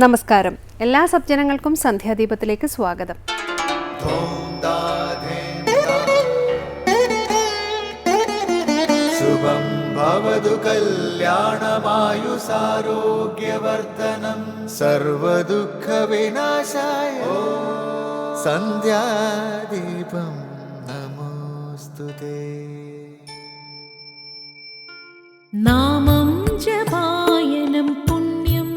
നമസ്കാരം. എല്ലാ സജ്ജനങ്ങൾക്കും സന്ധ്യാദീപത്തിലേക്ക് സ്വാഗതം. ശുഭം ഭവതു കല്യാണമായുസാരോഗ്യവർദ്ധനം സർവദുഃഖ വിനാശായ സന്ധ്യാദീപം നമോസ്തുതേ. നാമം ജപായനം പുണ്യം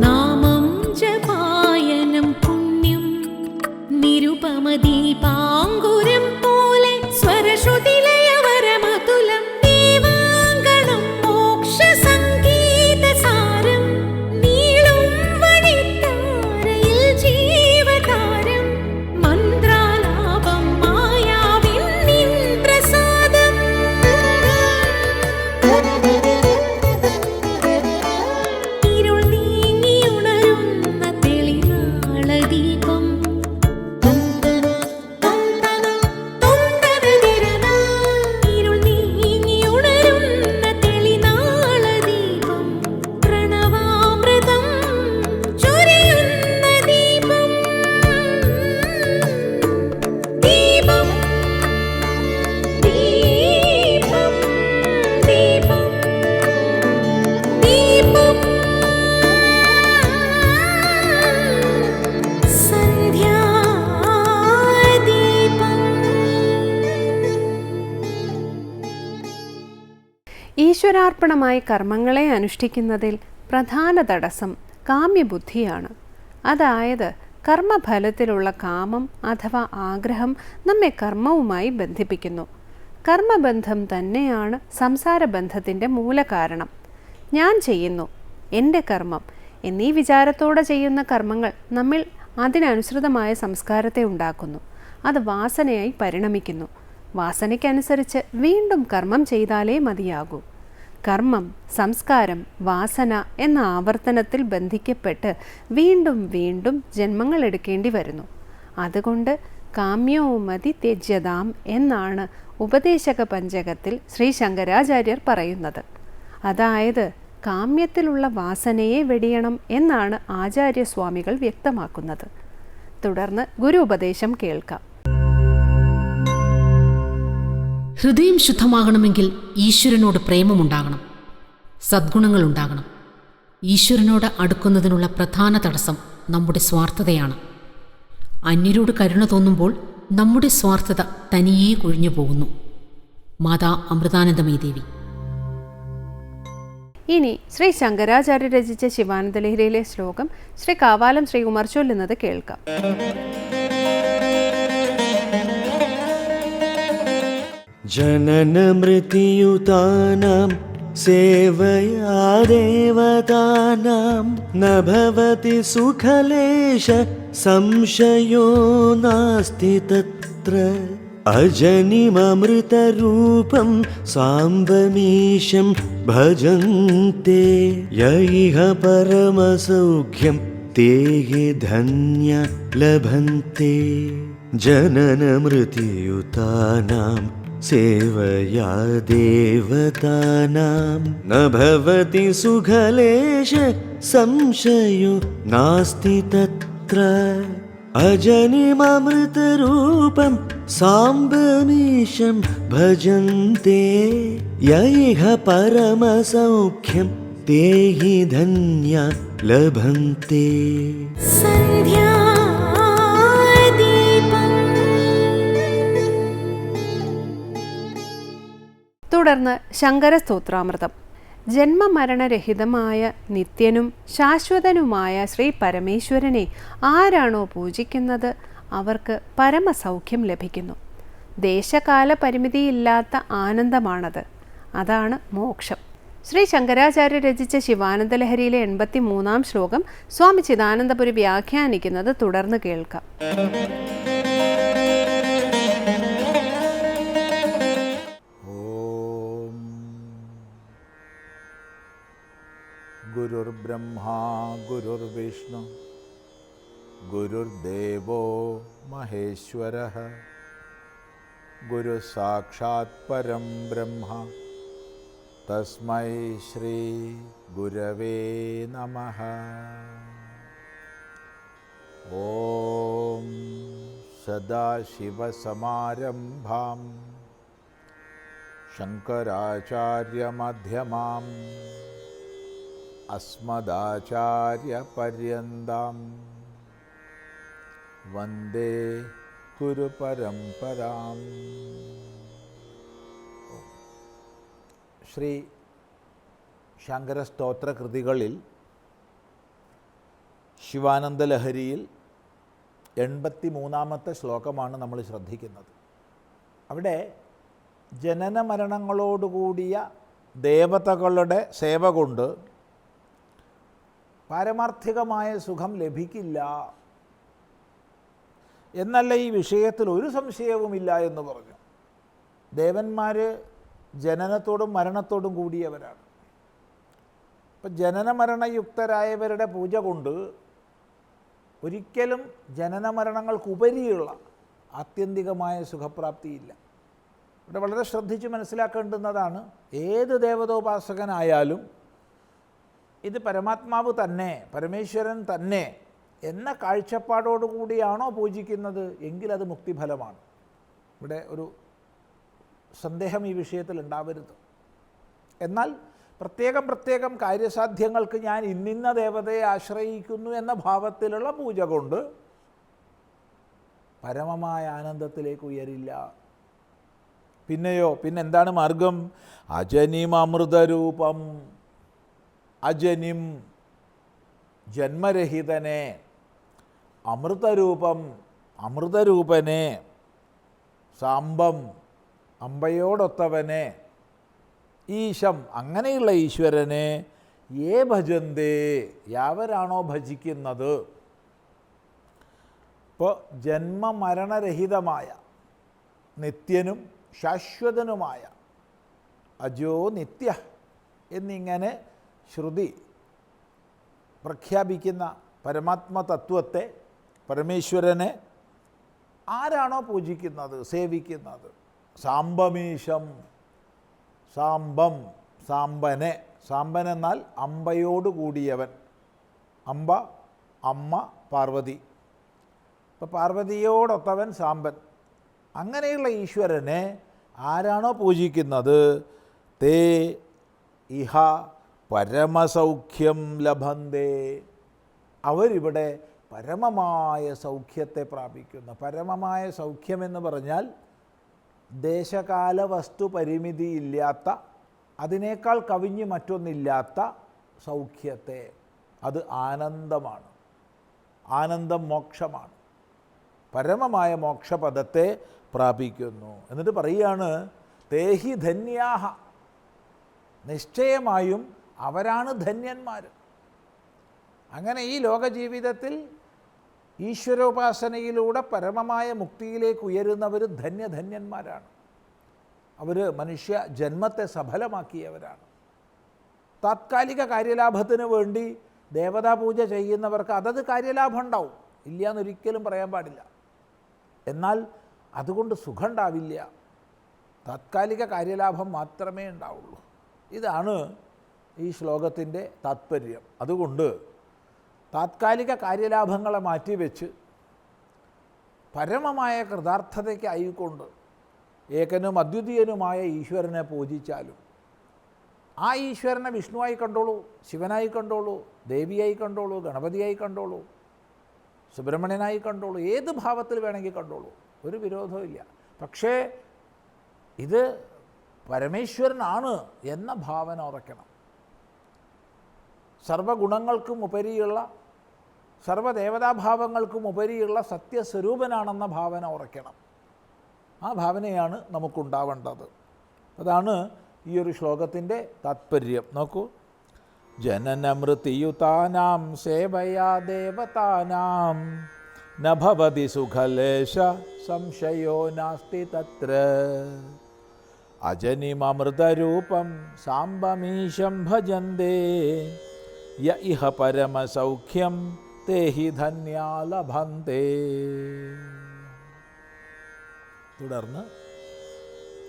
നാമം ജപായനം പുണ്യം നിരുപമദീപാങ്കുരം പോലെ സ്വരശ്രുതിലയവരമതുലം ദീവാങ്കണം മോക്ഷസംഗീതസാരം നീളും വഴിത്താരയിൽ ജീവതാരം മന്ത്രാലാപം മായാവിൻ നിൻ പ്രസാദം ഇരുൾ നീങ്ങിയുണരുന്ന തെളിനാളദീപം ഇരുൾ നീങ്ങിയുണരുന്ന തെളിനാളദീപം പ്രണവാമൃതം ചൊരിയുന്ന ദീപം ദീപം ദീപം ദീപം ദീപം ഈശ്വരാർപ്പണമായി കർമ്മങ്ങളെ അനുഷ്ഠിക്കുന്നതിൽ പ്രധാന തടസ്സം കാമ്യബുദ്ധിയാണ്. അതായത് കർമ്മഫലത്തിലുള്ള കാമം അഥവാ ആഗ്രഹം നമ്മെ കർമ്മവുമായി ബന്ധിപ്പിക്കുന്നു. കർമ്മബന്ധം തന്നെയാണ് സംസാരബന്ധത്തിൻ്റെ മൂലകാരണം. ഞാൻ ചെയ്യുന്നു, എൻ്റെ കർമ്മം എന്നീ വിചാരത്തോടെ ചെയ്യുന്ന കർമ്മങ്ങൾ നമ്മിൽ അതിനനുസൃതമായ സംസ്കാരത്തെ ഉണ്ടാക്കുന്നു. അത് വാസനയായി പരിണമിക്കുന്നു. വാസനയ്ക്കനുസരിച്ച് വീണ്ടും കർമ്മം ചെയ്താലേ മതിയാകൂ. കർമ്മം, സംസ്കാരം, വാസന എന്ന ആവർത്തനത്തിൽ ബന്ധിക്കപ്പെട്ട് വീണ്ടും വീണ്ടും ജന്മങ്ങൾ എടുക്കേണ്ടി വരുന്നു. അതുകൊണ്ട് കാമ്യോമതി ത്യജ്യതാം എന്നാണ് ഉപദേശക പഞ്ചകത്തിൽ ശ്രീ ശങ്കരാചാര്യർ പറയുന്നത്. അതായത് കാമ്യത്തിലുള്ള വാസനയെ വെടിയണം എന്നാണ് ആചാര്യസ്വാമികൾ വ്യക്തമാക്കുന്നത്. തുടർന്ന് ഗുരു ഉപദേശം കേൾക്കാം. ഹൃദയം ശുദ്ധമാകണമെങ്കിൽ ഈശ്വരനോട് പ്രേമമുണ്ടാകണം, സദ്ഗുണങ്ങളുണ്ടാകണം. ഈശ്വരനോട് അടുക്കുന്നതിനുള്ള പ്രധാന തടസ്സം നമ്മുടെ സ്വാർത്ഥതയാണ്. അന്യരോട് കരുണ തോന്നുമ്പോൾ നമ്മുടെ സ്വാർത്ഥത തനിയേ കൊഴിഞ്ഞു പോകുന്നു. മാതാ അമൃതാനന്ദമയി ദേവി. ഇനി ശ്രീ ശങ്കരാചാര്യ രചിച്ച ശിവാനന്ദലഹരിയിലെ ശ്ലോകം ശ്രീ കാവാലം ശ്രീകുമാർ ചൊല്ലുന്നത് കേൾക്കാം. जननमृत्युतानां सेवया देवतानां न भवति सुखलेश संशयो नास्ति तत्र अजनिममृतरूपं साम्बमीशं भजन्ते य इह परमसौख्यं ते हि धन्या लभन्ते. जननमृत्युतानां सेवया देवतानां न भवति सुखलेश संशयो नास्ति तत्र अजनिममृतरूपं साम्बमीशं भजन्ते य इह परमसौख्यं ते हि धन्या लभन्ते. തുടർന്ന് ശങ്കരസ്തോത്രാമൃതം. ജന്മമരണരഹിതമായ നിത്യനും ശാശ്വതനുമായ ശ്രീ പരമേശ്വരനെ ആരാണോ പൂജിക്കുന്നത് അവർക്ക് പരമസൗഖ്യം ലഭിക്കുന്നു. ദേശകാല പരിമിതിയില്ലാത്ത ആനന്ദമാണത്. അതാണ് മോക്ഷം. ശ്രീ ശങ്കരാചാര്യ രചിച്ച ശിവാനന്ദലഹരിയിലെ 83-ാം ശ്ലോകം സ്വാമി ചിദാനന്ദപുരി വ്യാഖ്യാനിക്കുന്നത് തുടർന്ന് കേൾക്കാം. ഗുരുർബ്രഹ്മാ ഗുരുർവിഷ്ണു ഗുരുർദേവോ മഹേശ്വരഃ ഗുരുസാക്ഷാത് പരം ബ്രഹ്മ തസ്മൈ ശ്രീ ഗുരവേ നമഃ. ഓം സദാശിവസമാരംഭാം ശങ്കരാചാര്യമധ്യമാം അസ്മദാചാര്യപര്യന്താം വന്ദേ ഗുരുപരമ്പരാം. ശ്രീ ശങ്കരസ്തോത്രകൃതികളിൽ ശിവാനന്ദലഹരിയിൽ 83-ാമത്തെ ശ്ലോകമാണ് നമ്മൾ ശ്രദ്ധിക്കുന്നത്. അവിടെ ജനന മരണങ്ങളോടുകൂടിയ ദേവതകളുടെ സേവ കൊണ്ട് പാരമാർത്ഥികമായ സുഖം ലഭിക്കില്ല എന്നല്ല ഈ വിഷയത്തിൽ ഒരു സംശയവുമില്ല എന്ന് പറഞ്ഞു. ദേവന്മാർ ജനനത്തോടും മരണത്തോടും കൂടിയവരാണ്. ഇപ്പം ജനന മരണയുക്തരായവരുടെ പൂജ കൊണ്ട് ഒരിക്കലും ജനന മരണങ്ങൾക്കുപരിയുള്ള ആത്യന്തികമായ സുഖപ്രാപ്തിയില്ല. ഇവിടെ വളരെ ശ്രദ്ധിച്ച് മനസ്സിലാക്കേണ്ടുന്നതാണ്, ഏത് ദേവതോപാസകനായാലും ഇത് പരമാത്മാവ് തന്നെ, പരമേശ്വരൻ തന്നെ എന്ന കാഴ്ചപ്പാടോടുകൂടിയാണോ പൂജിക്കുന്നത് എങ്കിൽ അത് മുക്തിഫലമാണ്. ഇവിടെ ഒരു സന്ദേഹം ഈ വിഷയത്തിൽ ഉണ്ടാവരുത്. എന്നാൽ പ്രത്യേകം കാര്യസാധ്യങ്ങൾക്ക് ഞാൻ ഇന്നിന്ന ദേവതയെ ആശ്രയിക്കുന്നു എന്ന ഭാവത്തിലുള്ള പൂജ കൊണ്ട് പരമമായ ആനന്ദത്തിലേക്ക് ഉയരില്ല. പിന്നെന്താണ് മാർഗം? അജനിമമൃതരൂപം, അജനിം ജന്മരഹിതനെ, അമൃതരൂപം അമൃതരൂപനെ, സാംബം അമ്പയോടൊത്തവനെ, ഈശം അങ്ങനെയുള്ള ഈശ്വരനെ, യേ ഭജന്തേ യാവരാണോ ഭജിക്കുന്നത്. ഇപ്പോൾ ജന്മമരണരഹിതമായ നിത്യനും ശാശ്വതനുമായ അജോ നിത്യ എന്നിങ്ങനെ ശ്രുതി പ്രഖ്യാപിക്കുന്ന പരമാത്മതത്വത്തെ, പരമേശ്വരനെ ആരാണോ പൂജിക്കുന്നത്, സേവിക്കുന്നത്, സാംബമീശം, സാംബം സാംബനെ, സാംബൻ എന്നാൽ അമ്പയോട് കൂടിയവൻ. അമ്പ അമ്മ പാർവതി, ഇപ്പോൾ പാർവതിയോടൊത്തവൻ സാംബൻ. അങ്ങനെയുള്ള ഈശ്വരനെ ആരാണോ പൂജിക്കുന്നത്, തേ ഇഹ പരമസൗഖ്യം ലഭന്തേ, അവരിവിടെ പരമമായ സൗഖ്യത്തെ പ്രാപിക്കുന്നു. പരമമായ സൗഖ്യമെന്ന് പറഞ്ഞാൽ ദേശകാല വസ്തു പരിമിതിയില്ലാത്ത, അതിനേക്കാൾ കവിഞ്ഞ് മറ്റൊന്നില്ലാത്ത സൗഖ്യത്തെ, അത് ആനന്ദമാണ്. ആനന്ദം മോക്ഷമാണ്. പരമമായ മോക്ഷപദത്തെ പ്രാപിക്കുന്നു. എന്നിട്ട് പറയുകയാണ്, തേഹി ധന്യാഹ, നിശ്ചയമായും അവരാണ് ധന്യന്മാർ. അങ്ങനെ ഈ ലോകജീവിതത്തിൽ ഈശ്വരോപാസനയിലൂടെ പരമമായ മുക്തിയിലേക്ക് ഉയരുന്നവർ ധന്യന്മാരാണ്. അവർ മനുഷ്യ ജന്മത്തെ സഫലമാക്കിയവരാണ്. താത്കാലിക കാര്യലാഭത്തിന് വേണ്ടി ദേവതാപൂജ ചെയ്യുന്നവർക്ക് അതത് കാര്യലാഭം ഉണ്ടാവും, ഇല്ല എന്നൊരിക്കലും പറയാൻ പാടില്ല. എന്നാൽ അതുകൊണ്ട് സുഖം ഉണ്ടാവില്ല, താത്കാലിക കാര്യലാഭം മാത്രമേ ഉണ്ടാവുള്ളൂ. ഇതാണ് ഈ ശ്ലോകത്തിൻ്റെ താത്പര്യം. അതുകൊണ്ട് താത്കാലിക കാര്യലാഭങ്ങളെ മാറ്റിവെച്ച് പരമമായ കൃതാർത്ഥതയ്ക്കായിക്കൊണ്ട് ഏകനും അദ്വിതീയനുമായ ഈശ്വരനെ പൂജിച്ചാലും, ആ ഈശ്വരനെ വിഷ്ണുവായി കണ്ടോളൂ, ശിവനായി കണ്ടോളൂ, ദേവിയായി കണ്ടോളൂ, ഗണപതിയായി കണ്ടോളൂ, സുബ്രഹ്മണ്യനായി കണ്ടോളൂ, ഏത് ഭാവത്തിൽ വേണമെങ്കിൽ കണ്ടോളൂ, ഒരു വിരോധവും ഇല്ല. പക്ഷേ ഇത് പരമേശ്വരനാണ് എന്ന ഭാവന ഉറയ്ക്കണം. സർവഗുണങ്ങൾക്കും ഉപരിയുള്ള, സർവദേവതാഭാവങ്ങൾക്കും ഉപരിയുള്ള സത്യസ്വരൂപനാണെന്ന ഭാവന ഉറയ്ക്കണം. ആ ഭാവനയാണ് നമുക്കുണ്ടാവേണ്ടത്. അതാണ് ഈ ഒരു ശ്ലോകത്തിൻ്റെ താത്പര്യം. നോക്കൂ, ജനനമൃത്യുതാനാം സേവയാ ദേവതാനാം ന ഭവതി സുഖലേശ സംശയോ നാസ്തി തത്ര അജനിമമൃതരൂപം സാംബമീശം ഭജന്തേ യ ഇഹ പരമസൗഖ്യം തേ ഹി ധന്യാ ലഭന്തെ. തുടർന്ന്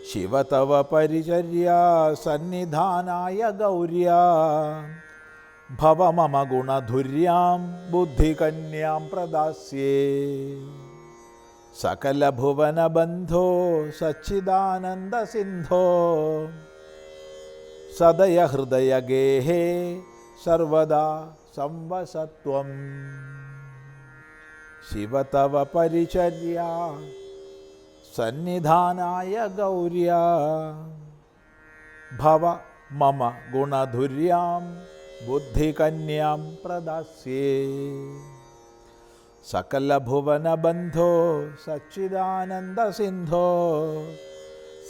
ശിവ തവ പരിചര്യ സന്നിധാനായ ഗൗര്യ ഭവ മമ ഗുണധുര്യാം ബുദ്ധികന്യാം പ്രദാസ്യേ. സകലഭുവനബന്ധോ സച്ചിദാനന്ദ സിന്ധോ സദയ ഹൃദയഗേഹേ സർവദാ സംവസത്വം. ശിവ തവ പരിചര്യ സന്നിധാനായ ഗൗര്യ ഭവ മമ ഗുണധുര്യാം ബുദ്ധികന്യാം പ്രദാസ്യേ. സകലഭുവനബന്ധോ സച്ചിദാനന്ദ സിന്ധോ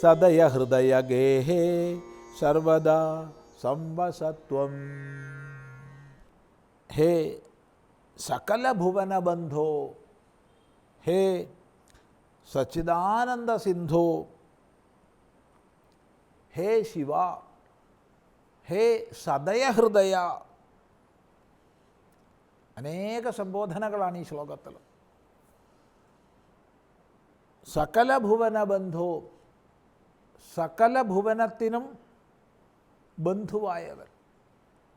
സദയ ഹൃദയഗേഹേ സർവദാ സംവസത്വം. ഹേ സകലഭുവനബന്ധോ, ഹേ സച്ചിദാനന്ദ സിന്ധോ, ഹേ ശിവ, ഹേ സദയഹൃദയ. അനേക സംബോധനകളാണ് ഈ ശ്ലോകത്തിൽ. സകല ഭുവനബന്ധോ, സകല ഭുവനത്തിനും ബന്ധുവായവൻ,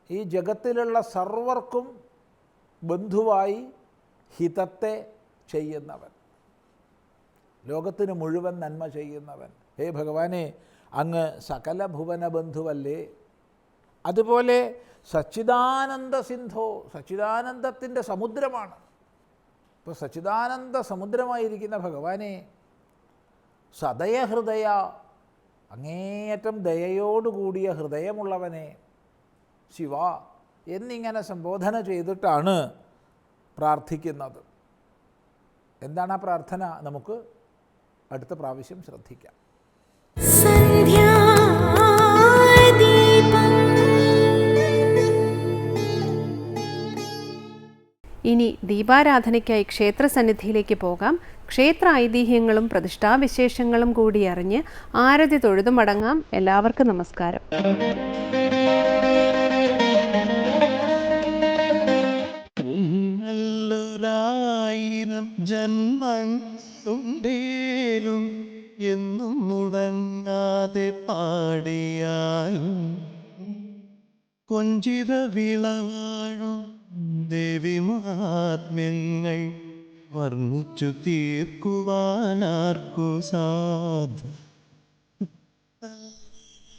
ഈ ജഗത്തിലുള്ള സർവർക്കും ബന്ധുവായി ഹിതത്തെ ചെയ്യുന്നവൻ, ലോകത്തിന് മുഴുവൻ നന്മ ചെയ്യുന്നവൻ. ഹേ ഭഗവാനെ, അങ്ങ് സകല ഭുവന ബന്ധുവല്ലേ? അതുപോലെ സച്ചിദാനന്ദ സിന്ധോ, സച്ചിദാനന്ദത്തിൻ്റെ സമുദ്രമാണ്. ഇപ്പോൾ സച്ചിദാനന്ദ സമുദ്രമായിരിക്കുന്ന ഭഗവാനെ, സദയഹൃദയ, അങ്ങേയറ്റം ദയയോടുകൂടിയ ഹൃദയമുള്ളവനെ, ശിവ എന്നിങ്ങനെ സംബോധന ചെയ്തിട്ടാണ് പ്രാർത്ഥിക്കുന്നത്. എന്താണ് ആ പ്രാർത്ഥന? നമുക്ക് അടുത്ത പ്രാവശ്യം ശ്രദ്ധിക്കാം. ഇനി ദീപാരാധനയ്ക്കായി ക്ഷേത്രസന്നിധിയിലേക്ക് പോകാം. ക്ഷേത്ര ഐതിഹ്യങ്ങളും പ്രതിഷ്ഠാവിശേഷങ്ങളും കൂടി അറിഞ്ഞ് ആരതി തൊഴുതു മടങ്ങാം. എല്ലാവർക്കും നമസ്കാരം. നല്ലൊരായിരം ജന്മണ്ടേലും എന്നും മുടങ്ങാതെ പാടിയാലും കൊഞ്ചിത വിളവാഴും ദേവിമാത്മ്യങ്ങൾ വർണ്ണിച്ചു തീർക്കുവാനാർക്കു സാധു.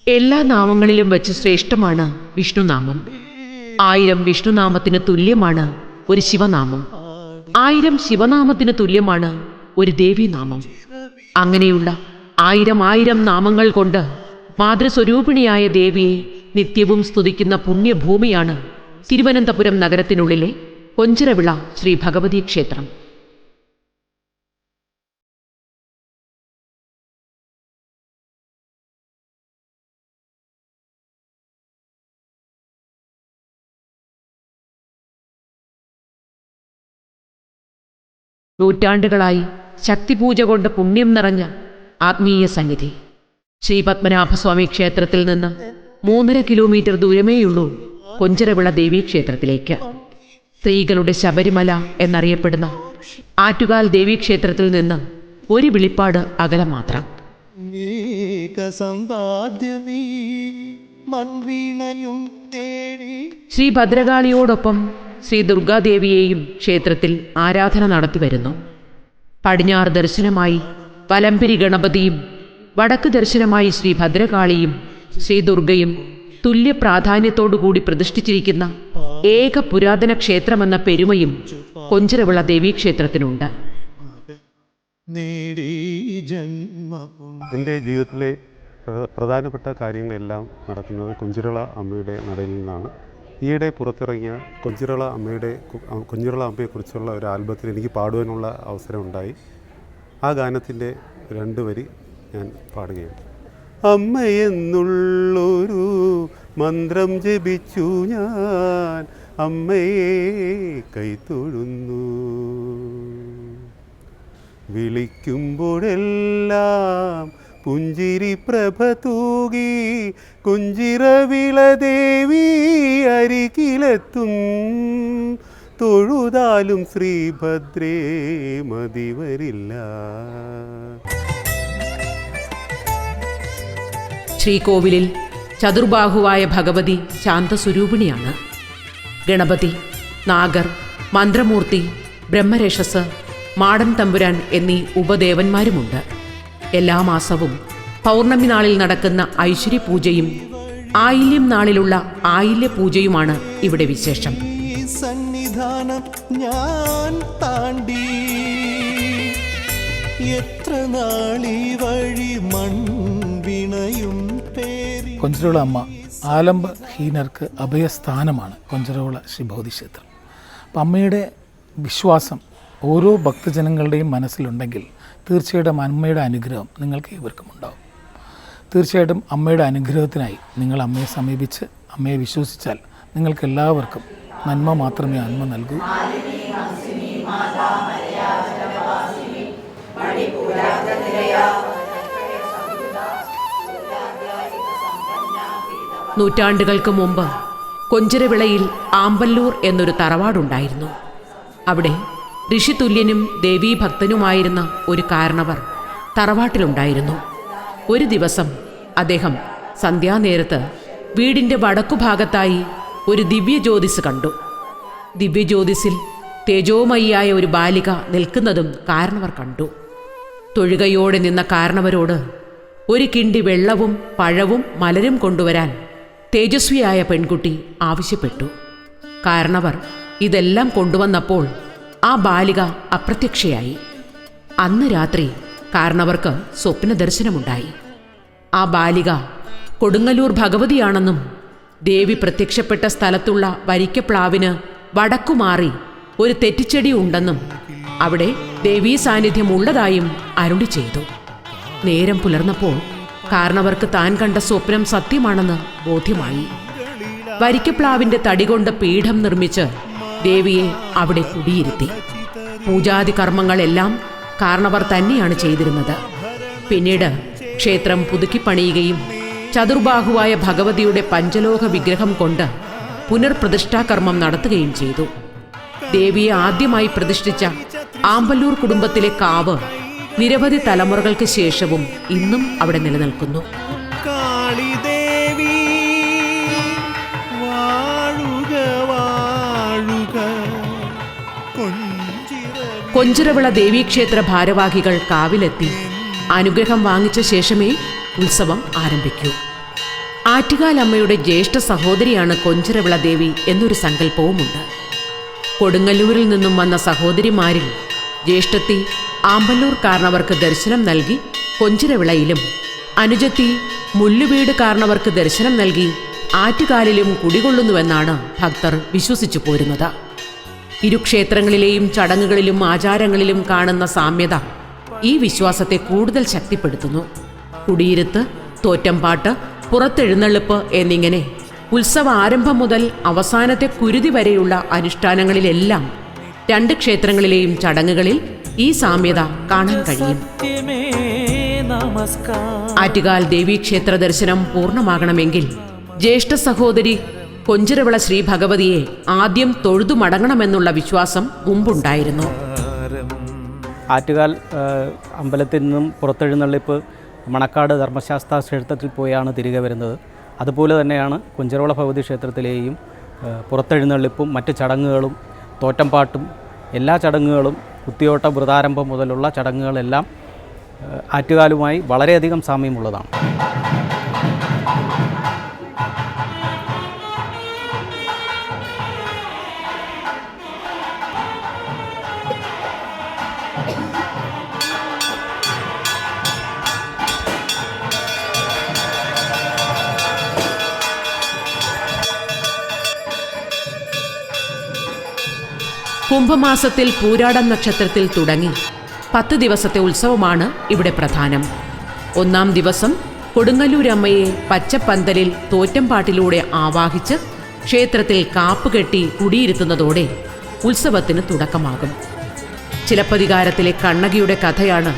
എല്ലാ നാമങ്ങളിലും വെച്ച് ശ്രേഷ്ഠമാണ് വിഷ്ണുനാമം. 1000 വിഷ്ണുനാമത്തിന് തുല്യമാണ് ഒരു ശിവനാമം. 1000 ശിവനാമത്തിന് തുല്യമാണ് ഒരു ദേവീനാമം. അങ്ങനെയുള്ള 1000 നാമങ്ങൾ കൊണ്ട് മാതൃസ്വരൂപിണിയായ ദേവിയെ നിത്യവും സ്തുതിക്കുന്ന പുണ്യഭൂമിയാണ് തിരുവനന്തപുരം നഗരത്തിനുള്ളിലെ കൊഞ്ചിറവിള ശ്രീ ഭഗവതി ക്ഷേത്രം. നൂറ്റാണ്ടുകളായി ശക്തിപൂജ കൊണ്ട് പുണ്യം നിറഞ്ഞ ആത്മീയ സന്നിധി. ശ്രീ പത്മനാഭസ്വാമി ക്ഷേത്രത്തിൽ നിന്ന് 3.5 കിലോമീറ്റർ ദൂരമേയുള്ളൂ കൊഞ്ചിറവിള ദേവീക്ഷേത്രത്തിലേക്ക്. സ്ത്രീകളുടെ ശബരിമല എന്നറിയപ്പെടുന്ന ആറ്റുകാൽ ദേവീക്ഷേത്രത്തിൽ നിന്ന് ഒരു വിളിപ്പാട് അകലെ മാത്രം. ശ്രീ ഭദ്രകാളിയോടൊപ്പം ശ്രീ ദുർഗാദേവിയെയും ക്ഷേത്രത്തിൽ ആരാധന നടത്തിവരുന്നു. പടിഞ്ഞാറ് ദർശനമായി വലംപിരി ഗണപതിയും വടക്ക് ദർശനമായി ശ്രീ ഭദ്രകാളിയും ശ്രീ ദുർഗയും തുല്യ പ്രാധാന്യത്തോടുകൂടി പ്രതിഷ്ഠിച്ചിരിക്കുന്ന ഏക പുരാതന ക്ഷേത്രമെന്ന പെരുമയും കൊഞ്ചിറവിള ദേവീക്ഷേത്രത്തിനുണ്ട്. എൻ്റെ ജീവിതത്തിലെ പ്രധാനപ്പെട്ട കാര്യങ്ങളെല്ലാം നടക്കുന്നത് കൊഞ്ചിറവിള അമ്മയുടെ നടയിൽ നിന്നാണ്. ഈയിടെ പുറത്തിറങ്ങിയ കൊഞ്ചിറവിള അമ്മയെക്കുറിച്ചുള്ള ഒരു ആൽബത്തിൽ എനിക്ക് പാടുവാനുള്ള അവസരമുണ്ടായി. ആ ഗാനത്തിൻ്റെ 2 വരി ഞാൻ പാടുകയാണ്. അമ്മയെന്നുള്ളൊരു മന്ത്രം ജപിച്ചു ഞാൻ അമ്മയെ കൈത്തൊഴുന്നു. വിളിക്കുമ്പോഴെല്ലാം പുഞ്ചിരി പ്രഭ തൂകി കൊഞ്ചിറവിള ദേവി അരികിലെത്തും. തൊഴുതാലും ശ്രീഭദ്രേ മതിവരില്ല. ശ്രീകോവിലിൽ ചതുർബാഹുവായ ഭഗവതി ശാന്തസ്വരൂപിണിയാണ്. ഗണപതി, നാഗർ, മന്ത്രമൂർത്തി, ബ്രഹ്മരക്ഷസ്, മാടൻ തമ്പുരാൻ എന്നീ ഉപദേവന്മാരുമുണ്ട്. എല്ലാ മാസവും പൗർണമി നാളിൽ നടക്കുന്ന ഐശ്വര്യ പൂജയും ആയില്യം നാളിലുള്ള ആയില്യ പൂജയുമാണ് ഇവിടെ വിശേഷം. ഈ സന്നിധാനം ഞാൻ താണ്ടി എത്ര നാളി വഴി മൺവിണയും പേരി. കൊഞ്ചിറോള അമ്മ ആലംബഹീനർക്ക് അഭയസ്ഥാനമാണ് കൊഞ്ചിറോള ശ്രീ ഭഗവതി ക്ഷേത്രം. അപ്പം അമ്മയുടെ വിശ്വാസം ഓരോ ഭക്തജനങ്ങളുടെയും മനസ്സിലുണ്ടെങ്കിൽ തീർച്ചയായിട്ടും അമ്മയുടെ അനുഗ്രഹം നിങ്ങൾക്ക് ഏവർക്കും ഉണ്ടാവും. തീർച്ചയായിട്ടും അമ്മയുടെ അനുഗ്രഹത്തിനായി നിങ്ങൾ അമ്മയെ സമീപിച്ച് അമ്മയെ വിശ്വസിച്ചാൽ നിങ്ങൾക്ക് എല്ലാവർക്കും നന്മ മാത്രമേ അമ്മ നൽകൂ. നൂറ്റാണ്ടുകൾക്ക് മുമ്പ് കൊഞ്ചിറവിളയിൽ ആമ്പല്ലൂർ എന്നൊരു തറവാടുണ്ടായിരുന്നു. അവിടെ ഋഷിതുല്യനും ദേവീഭക്തനുമായിരുന്ന ഒരു കാരണവർ തറവാട്ടിലുണ്ടായിരുന്നു. ഒരു ദിവസം അദ്ദേഹം സന്ധ്യാനേരത്ത് വീടിൻ്റെ വടക്കുഭാഗത്തായി ഒരു ദിവ്യജ്യോതിസ് കണ്ടു. ദിവ്യജ്യോതിസിൽ തേജോമയിയായ ഒരു ബാലിക നിൽക്കുന്നതും കാരണവർ കണ്ടു. തൊഴുകയോടെ നിന്ന കാരണവരോട് ഒരു കിണ്ടി വെള്ളവും പഴവും മലരും കൊണ്ടുവരാൻ തേജസ്വിയായ പെൺകുട്ടി ആവശ്യപ്പെട്ടു. കാരണവർ ഇതെല്ലാം കൊണ്ടുവന്നപ്പോൾ ആ ബാലിക അപ്രത്യക്ഷയായി. അന്ന് രാത്രി കാരണവർക്ക് സ്വപ്ന ദർശനമുണ്ടായി. ആ ബാലിക കൊടുങ്ങല്ലൂർ ഭഗവതിയാണെന്നും ദേവി പ്രത്യക്ഷപ്പെട്ട സ്ഥലത്തുള്ള വരിക്കപ്ലാവിന് വടക്കുമാറി ഒരു തെറ്റിച്ചെടി ഉണ്ടെന്നും അവിടെ ദേവീ സാന്നിധ്യമുള്ളതായും അരുളി ചെയ്തു. നേരം പുലർന്നപ്പോൾ കാരണവർക്ക് താൻ കണ്ട സ്വപ്നം സത്യമാണെന്ന് ബോധ്യമായി. വരിക്കപ്ലാവിൻ്റെ തടികൊണ്ട് പീഠം നിർമ്മിച്ച് ദേവിയെ അവിടെ കുടിയിരുത്തി. പൂജാതി കർമ്മങ്ങളെല്ലാം കാരണവർ തന്നെയാണ് ചെയ്തിരുന്നത്. പിന്നീട് ക്ഷേത്രം പുതുക്കിപ്പണിയുകയും ചതുർബാഹുവായ ഭഗവതിയുടെ പഞ്ചലോക വിഗ്രഹം കൊണ്ട് പുനർപ്രതിഷ്ഠാകർമ്മം നടത്തുകയും ചെയ്തു. ദേവിയെ ആദ്യമായി പ്രതിഷ്ഠിച്ച ആമ്പല്ലൂർ കുടുംബത്തിലെ കാവ് നിരവധി തലമുറകൾക്ക് ശേഷവും ഇന്നും അവിടെ നിലനിൽക്കുന്നു. കാളിദേവി വാഴുക വാഴുക. കൊഞ്ചിറവിള ദേവീക്ഷേത്ര ഭാരവാഹികൾ കാവിലെത്തി അനുഗ്രഹം വാങ്ങിച്ച ശേഷമേ ഉത്സവം ആരംഭിക്കൂ. ആറ്റുകാലമ്മയുടെ ജ്യേഷ്ഠ സഹോദരിയാണ് കൊഞ്ചിറവിള ദേവി എന്നൊരു സങ്കല്പവുമുണ്ട്. കൊടുങ്ങല്ലൂരിൽ നിന്നും വന്ന സഹോദരിമാരിൽ ജ്യേഷ്ഠത്തി ആമ്പല്ലൂർ കാരണവർക്ക് ദർശനം നൽകി കൊഞ്ചിറവിളയിലും, അനുജത്തി മുള്ളുവീട് കാരണവർക്ക് ദർശനം നൽകി ആറ്റുകാലിലും കുടികൊള്ളുന്നുവെന്നാണ് ഭക്തർ വിശ്വസിച്ചു പോരുന്നത്. ഇരുക്ഷേത്രങ്ങളിലെയും ചടങ്ങുകളിലും ആചാരങ്ങളിലും കാണുന്ന സാമ്യത ഈ വിശ്വാസത്തെ കൂടുതൽ ശക്തിപ്പെടുത്തുന്നു. കുടിയിരുത്ത്, തോറ്റംപാട്ട്, പുറത്തെഴുന്നള്ളിപ്പ് എന്നിങ്ങനെ ഉത്സവ ആരംഭം മുതൽ അവസാനത്തെ കുരുതി വരെയുള്ള അനുഷ്ഠാനങ്ങളിലെല്ലാം രണ്ട് ക്ഷേത്രങ്ങളിലെയും ചടങ്ങുകളിൽ ഈ സാമ്യത കാണാൻ കഴിയും. ആറ്റുകാൽ ദേവീക്ഷേത്ര ദർശനം പൂർണ്ണമാകണമെങ്കിൽ ജ്യേഷ്ഠ സഹോദരി കൊഞ്ചിറവിള ശ്രീ ഭഗവതിയെ ആദ്യം തൊഴുതു മടങ്ങണമെന്നുള്ള വിശ്വാസം മുമ്പുണ്ടായിരുന്നു. ആറ്റുകാൽ അമ്പലത്തിൽ നിന്നും പുറത്തെഴുന്നള്ളിപ്പ് മണക്കാട് ധർമ്മശാസ്ത്ര ക്ഷേത്രത്തിൽ പോയാണ് തിരികെ വരുന്നത്. അതുപോലെ തന്നെയാണ് കൊഞ്ചിറവിള ഭഗവതി ക്ഷേത്രത്തിലെയും പുറത്തെഴുന്നള്ളിപ്പും മറ്റ് ചടങ്ങുകളും തോറ്റംപാട്ടും എല്ലാ ചടങ്ങുകളും കുത്തിയോട്ട വ്രതാരംഭം മുതലുള്ള ചടങ്ങുകളെല്ലാം ആറ്റുകാലുമായി വളരെയധികം സാമ്യമുള്ളതാണ്. കുംഭമാസത്തിൽ പൂരാടം നക്ഷത്രത്തിൽ തുടങ്ങി 10 ദിവസത്തെ ഉത്സവമാണ് ഇവിടെ പ്രധാനം. 1-ാം ദിവസം കൊടുങ്ങല്ലൂരമ്മയെ പച്ചപ്പന്തലിൽ തോറ്റംപാട്ടിലൂടെ ആവാഹിച്ച് ക്ഷേത്രത്തിൽ കാപ്പുകെട്ടി കുടിയിരുത്തുന്നതോടെ ഉത്സവത്തിന് തുടക്കമാകും. ചിലപ്പതികാരത്തിലെ കണ്ണകിയുടെ കഥയാണ്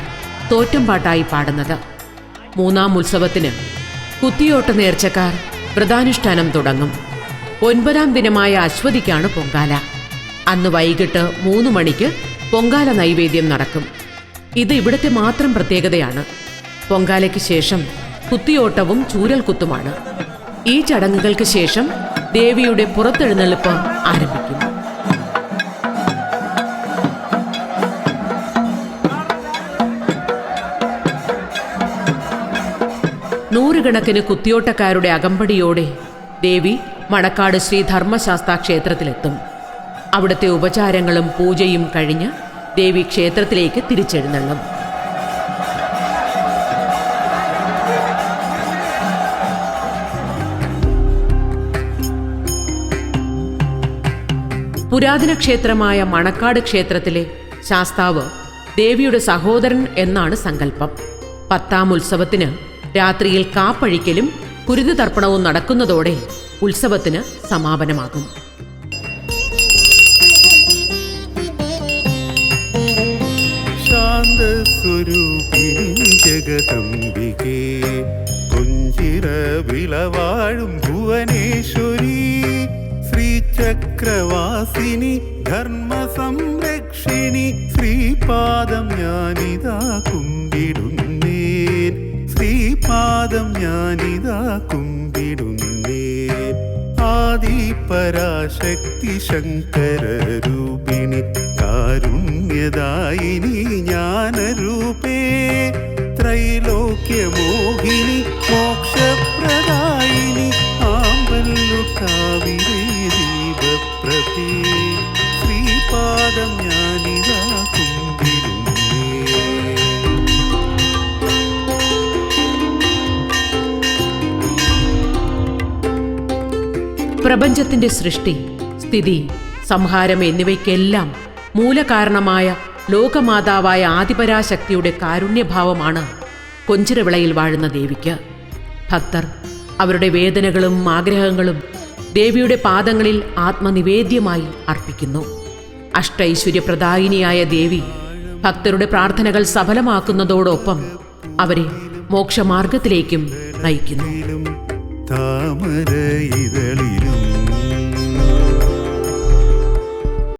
തോറ്റംപാട്ടായി പാടുന്നത്. 3-ാം ഉത്സവത്തിന് കുത്തിയോട്ട നേർച്ചക്കാർ വ്രതാനുഷ്ഠാനം തുടങ്ങും. 9-ാം ദിനമായ അശ്വതിക്കാണ് പൊങ്കാല. അന്ന് വൈകിട്ട് 3 മണിക്ക് പൊങ്കാല നൈവേദ്യം നടക്കും. ഇത് ഇവിടുത്തെ മാത്രം പ്രത്യേകതയാണ്. പൊങ്കാലയ്ക്ക് ശേഷം കുത്തിയോട്ടവും ചൂരൽകുത്തുമാണ്. ഈ ചടങ്ങുകൾക്ക് ശേഷം ദേവിയുടെ പുറത്തെഴുന്നള്ളിപ്പ് ആരംഭിക്കും. നൂറുകണക്കിന് കുത്തിയോട്ടക്കാരുടെ അകമ്പടിയോടെ ദേവി മണക്കാട് ശ്രീ ധർമ്മശാസ്താ ക്ഷേത്രത്തിലെത്തും. അവിടുത്തെ ഉപചാരങ്ങളും പൂജയും കഴിഞ്ഞ് ദേവി ക്ഷേത്രത്തിലേക്ക് തിരിച്ചെഴുന്നള്ളും. പുരാതന ക്ഷേത്രമായ മണക്കാട് ക്ഷേത്രത്തിലെ ശാസ്താവ് ദേവിയുടെ സഹോദരൻ എന്നാണ് സങ്കല്പം. 10ാം ഉത്സവത്തിന് രാത്രിയിൽ കാപ്പഴിക്കലും കുരുതി തർപ്പണവും നടക്കുന്നതോടെ ഉത്സവത്തിന് സമാപനമാകും. ശാന്തസ്വരൂപിണി ജഗദംബികേ കൊഞ്ചിറ വിളവാഴും ഭുവനേശ്വരി ശ്രീചക്രവാസിനി ധർമ്മ സംരക്ഷിണി ശ്രീപാദം ഞാനിതാ കുമ്പിടുന്നേൻ ശ്രീപാദം ഞാനിതാ കുമ്പിടുന്നേൻ ആദിപരാശക്തി ശങ്കരരൂപിണി കാരുണ്യദായിനി ജ്ഞാനരൂപേ ത്രൈലോക്യമോഹിനി മോക്ഷപ്രദായിനി ആമ്പല്ലുകാവിരേ ദീപപ്രഭേ ശ്രീപാദം ഞാനിതാ കുമ്പിടുന്നേ. പ്രപഞ്ചത്തിന്റെ സൃഷ്ടി, സ്ഥിതി, സംഹാരം എന്നിവയ്ക്കെല്ലാം മൂലകാരണമായ ലോകമാതാവായ ആദിപരാശക്തിയുടെ കാരുണ്യഭാവമാണ് കൊഞ്ചിറവിളയിൽ വാഴുന്ന ദേവിക്ക്. ഭക്തർ അവരുടെ വേദനകളും ആഗ്രഹങ്ങളും ദേവിയുടെ പാദങ്ങളിൽ ആത്മനിവേദ്യമായി അർപ്പിക്കുന്നു. അഷ്ടൈശ്വര്യപ്രദായിനിയായ ദേവി ഭക്തരുടെ പ്രാർത്ഥനകൾ സഫലമാക്കുന്നതോടൊപ്പം അവരെ മോക്ഷമാർഗത്തിലേക്കും നയിക്കുന്നു. താമര ഇതളിലും